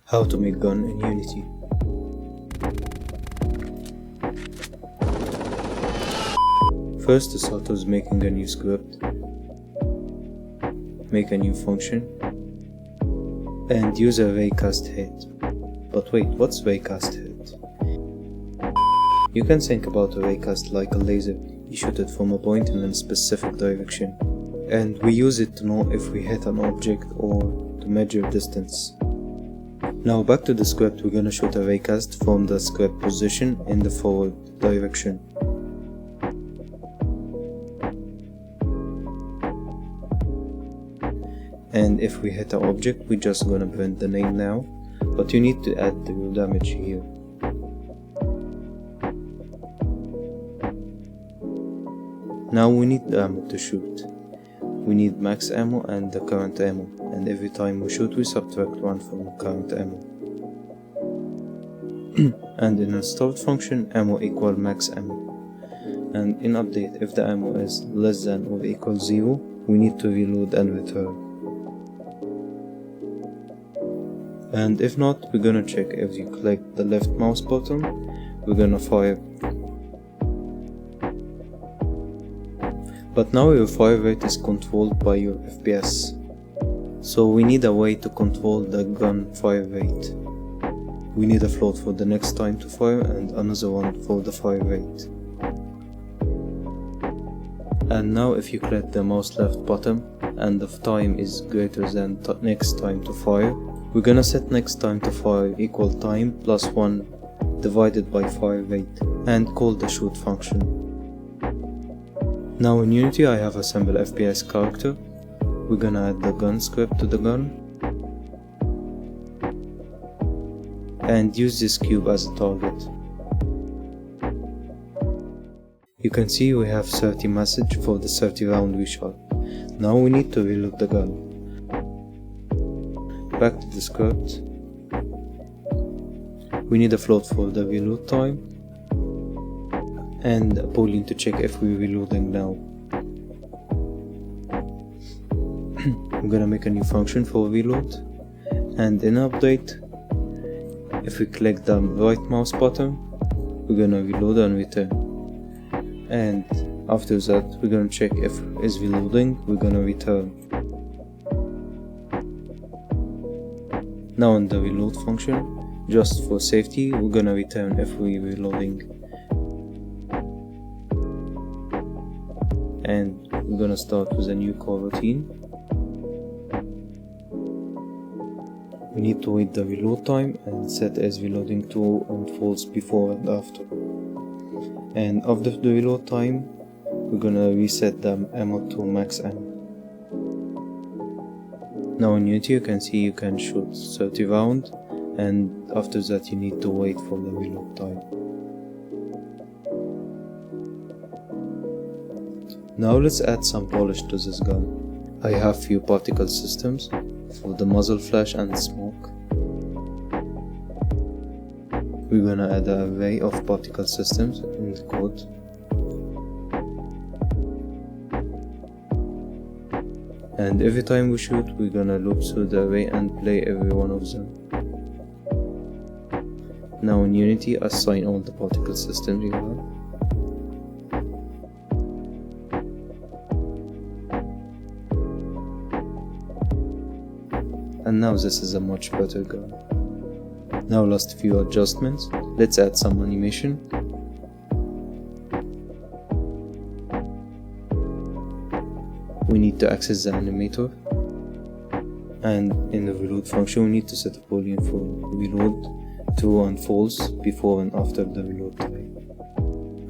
How to make gun in Unity. First, to start with making a new script, make a new function, and use a Raycast head. But wait, what's Raycast head? You can think about a Raycast like a laser. You shoot it from a point in a specific direction, and we use it to know if we hit an object or to measure distance. Now back to the script, we're gonna shoot a Raycast from the script position in the forward direction. And if we hit an object, we're just gonna print the name now, but you need to add the real damage here. Now we need the ammo to shoot. We need max ammo and the current ammo, and every time we shoot we subtract 1 from the current ammo. And in a start function, ammo equal max ammo. And in update, if the ammo is less than or equal 0, we need to reload and return. And if not, we're gonna check if you click the left mouse button, we're gonna fire. But now your fire rate is controlled by your FPS. So we need a way to control the gun fire rate. We need a float for the next time to fire and another one for the fire rate. And now if you click the mouse left button and the time is greater than next time to fire, we're gonna set next time to fire equal time plus 1 divided by fire rate and call the shoot function. Now in Unity I have a simple FPS character. We're gonna add the gun script to the gun and use this cube as a target. You can see we have 30 message for the 30 round we shot. Now we need to reload the gun. Back to the script. We need a float for the reload time and a boolean to check if we're reloading now. I'm gonna make a new function for reload, and in update, if we click the right mouse button, we're gonna reload and return. And after that, we're gonna check if it's reloading, we're gonna return. Now in the reload function, just for safety, we're gonna return if we're reloading. And we're gonna start with a new coroutine. We need to wait the reload time and set as reloading to on false before and after. And after the reload time, we're gonna reset the ammo to max ammo. Now in Unity you can see you can shoot 30 rounds, and after that you need to wait for the reload time. Now let's add some polish to this gun. I have few particle systems for the muzzle flash and smoke. We're gonna add an array of particle systems in the code. And every time we shoot, we're gonna loop through the array and play every one of them. Now in Unity, assign all the particle systems you have. And now this is a much better gun. Now last few adjustments. Let's add some animation. We need to access the animator. And in the reload function we need to set a boolean for reload, true and false, before and after the reload time.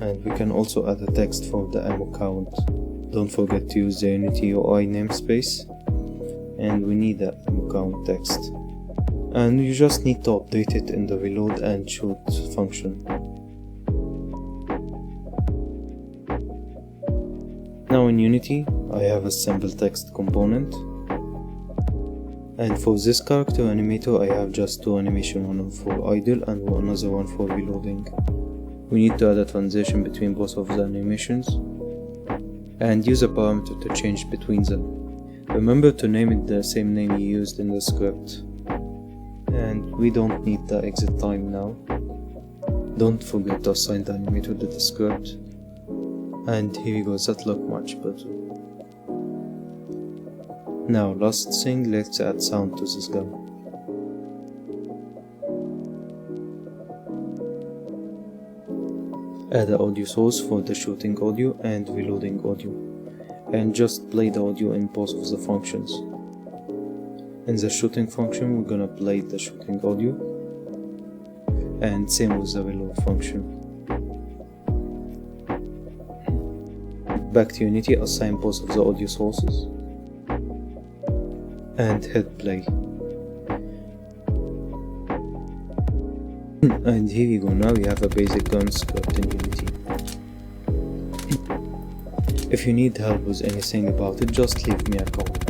And we can also add a text for the ammo count. Don't forget to use the Unity UI namespace. And we need the ammo count text. And you just need to update it in the reload and shoot function. Now in Unity, I have a simple text component. And for this character animator, I have just 2 animations, one for idle and another one for reloading. We need to add a transition between both of the animations and use a parameter to change between them. Remember to name it the same name you used in the script. and we don't need the exit time now. Don't forget to assign the animator to the script. And here we go, that look much better. Now last thing, let's add sound to this gun. Add an audio source for the shooting audio and reloading audio, and just play the audio in both of the functions. In the shooting function, we're gonna play the shooting audio, and same with the reload function. Back to Unity, assign both of the audio sources, and hit play. And here you go, now we have a basic gun script in Unity. If you need help with anything about it, just leave me a comment.